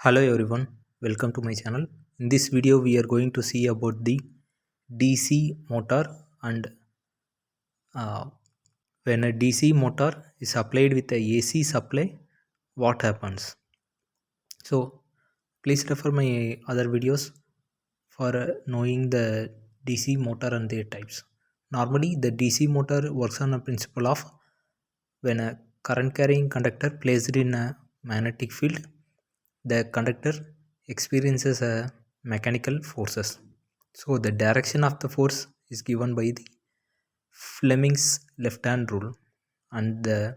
Hello everyone, welcome to my channel. In this video we are going to see about the DC motor and uh, when a DC motor is applied with a AC supply, what happens. So please refer my other videos for knowing the DC motor and their types. Normally the DC motor works on a principle of when a current carrying conductor placed in a magnetic field, the conductor experiences a mechanical forces. So the direction of the force is given by the Fleming's left hand rule, and the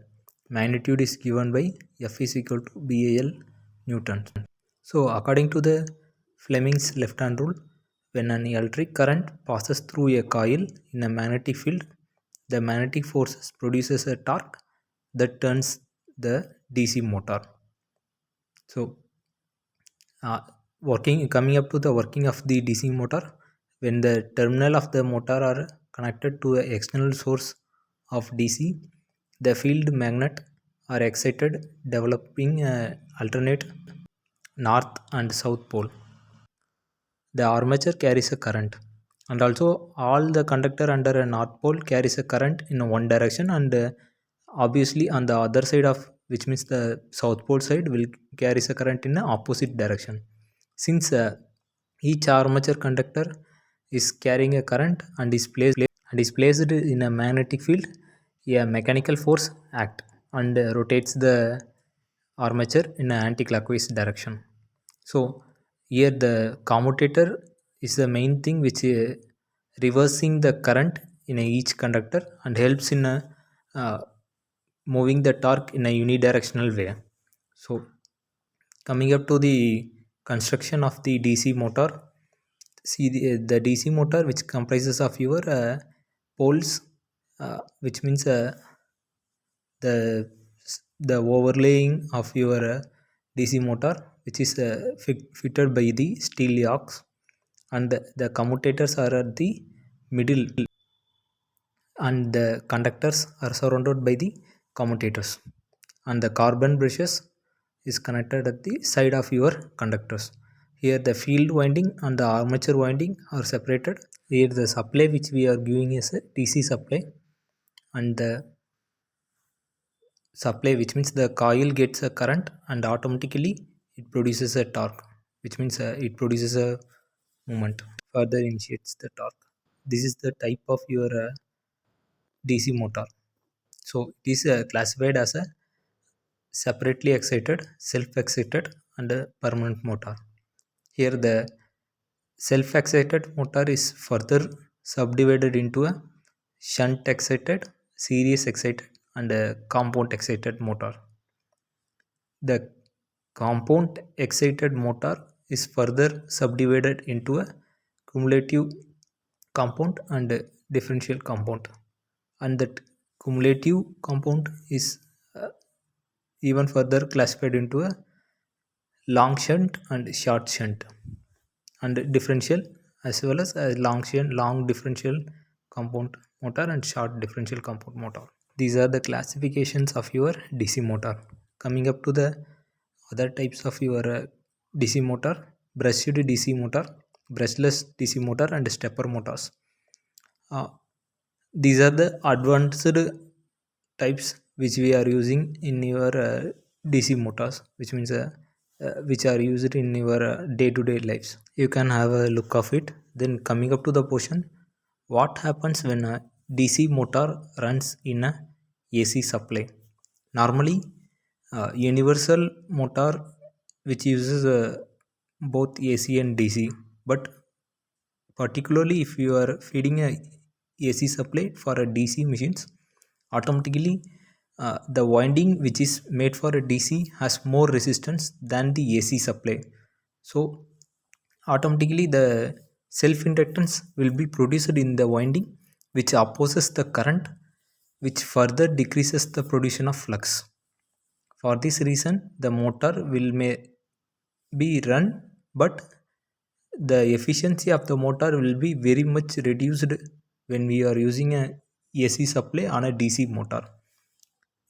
magnitude is given by F is equal to BAL Newton. So according to the Fleming's left hand rule, when an electric current passes through a coil in a magnetic field, the magnetic forces produces a torque that turns the DC motor. So working coming up to the working of the DC motor, when the terminal of the motor are connected to an external source of DC, the field magnet are excited, developing alternate north and south pole. The armature carries a current, and also all the conductor under a north pole carries a current in one direction, and obviously on the other side of, which means the south pole side, will carries a current in the opposite direction. Since each armature conductor is carrying a current and is placed in a magnetic field, a mechanical force act and rotates the armature in an anti-clockwise direction. So here the commutator is the main thing which reversing the current in each conductor and helps in uh, moving the torque in a unidirectional way. So coming up to the construction of the DC motor, see the DC motor which comprises of your poles, which means the the overlaying of your DC motor, which is fitted by the steel yokes, and the commutators are at the middle, and the conductors are surrounded by the commutators, and the carbon brushes is connected at the side of your conductors. Here the field winding and the armature winding are separated. Here the supply which we are giving is a DC supply, and the supply, which means the coil gets a current and automatically it produces a torque, which means it produces a movement, further initiates the torque. This is the type of your DC motor. So it is classified as a separately excited, self excited and a permanent motor. Here the self excited motor is further subdivided into a shunt excited, series excited and a compound excited motor. The compound excited motor is further subdivided into a cumulative compound and a differential compound, and that cumulative compound is uh, even further classified into a long shunt and short shunt and differential, as well as a long shunt, long differential compound motor and short differential compound motor. These are the classifications of your DC motor. Coming up to the other types of your DC motor: brushed DC motor, brushless DC motor and stepper motors. uh, these are the advanced types which we are using in your DC motors, which means which are used in your day-to-day lives. You can have a look of it. Then coming up to the portion, what happens when a DC motor runs in a AC supply. Normally universal motor which uses both AC and DC, but particularly if you are feeding a AC supply for a DC machines, automatically the winding which is made for a DC has more resistance than the AC supply. So automatically the self inductance will be produced in the winding which opposes the current, which further decreases the production of flux. For this reason the motor will may be run, but the efficiency of the motor will be very much reduced when we are using a AC supply on a DC motor.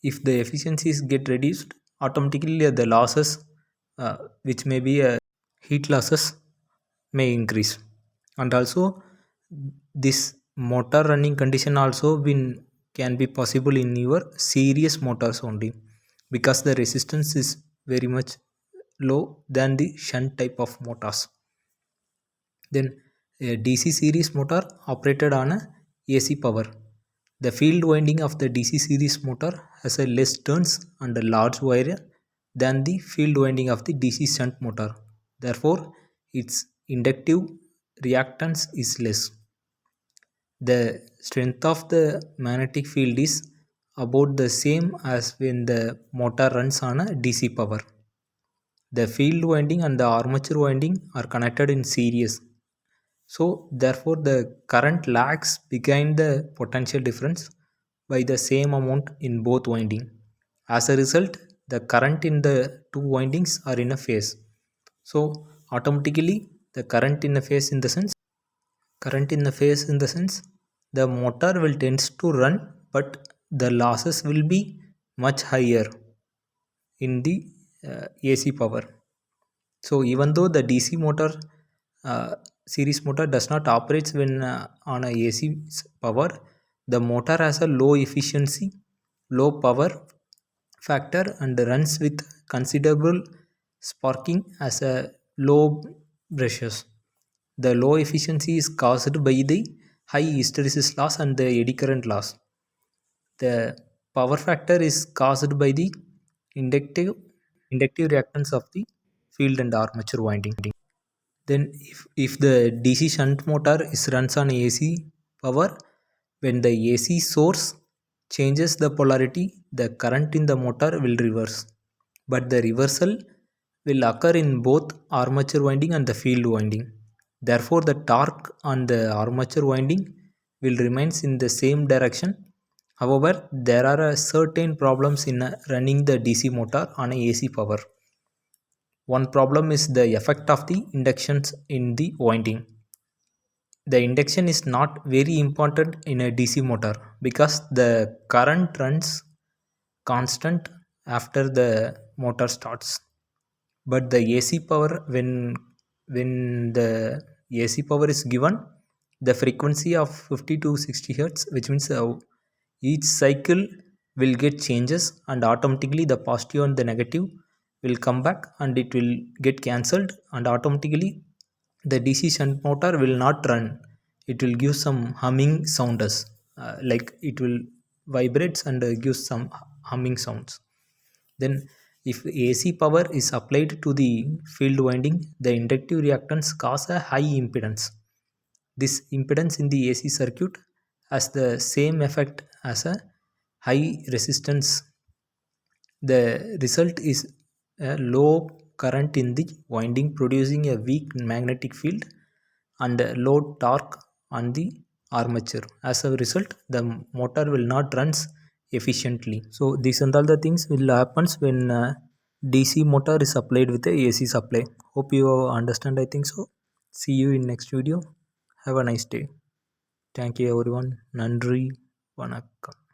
If the efficiencies get reduced, automatically the losses which may be heat losses may increase. And also this motor running condition also can be possible in your series motors only, because the resistance is very much low than the shunt type of motors. Then a DC series motor operated on a AC power. The field winding of the DC series motor has a less turns and a large wire than the field winding of the DC shunt motor. Therefore, its inductive reactance is less. The strength of the magnetic field is about the same as when the motor runs on a DC power. The field winding and the armature winding are connected in series. So therefore the current lags behind the potential difference by the same amount in both winding. As a result, the current in the two windings are in a phase. So automatically the current in the phase in the sense the motor will tends to run, but the losses will be much higher in the AC power. So even though the DC motor series motor does not operate when on a AC power, the motor has a low efficiency, low power factor and runs with considerable sparking as a low brushes. The low efficiency is caused by the high hysteresis loss and the eddy current loss. The power factor is caused by the inductive inductive reactance of the field and armature winding. Then if the DC shunt motor is runs on AC power, when the AC source changes the polarity, the current in the motor will reverse. But the reversal will occur in both armature winding and the field winding. Therefore, the torque on the armature winding will remains in the same direction. However, there are certain problems in running the DC motor on a AC power. One problem is the effect of the inductions in the winding. The induction is not very important in a DC motor because the current runs constant after the motor starts. But the AC power, when the AC power is given, the frequency of 50 to 60 hertz, which means each cycle will get changes and automatically the positive and the negative will come back and it will get cancelled, and automatically the DC shunt motor will not run. It will give some humming sounds, like it will vibrates and give some humming sounds. Then if AC power is applied to the field winding, the inductive reactance cause a high impedance. This impedance in the AC circuit has the same effect as a high resistance. The result is a low current in the winding producing a weak magnetic field and a low torque on the armature. As a result, the motor will not runs efficiently. So these and all the things will happens when DC motor is applied with a AC supply. Hope you understand. I think so. See you in next video. Have a nice day. Thank you everyone. Nandri. Vanakkam.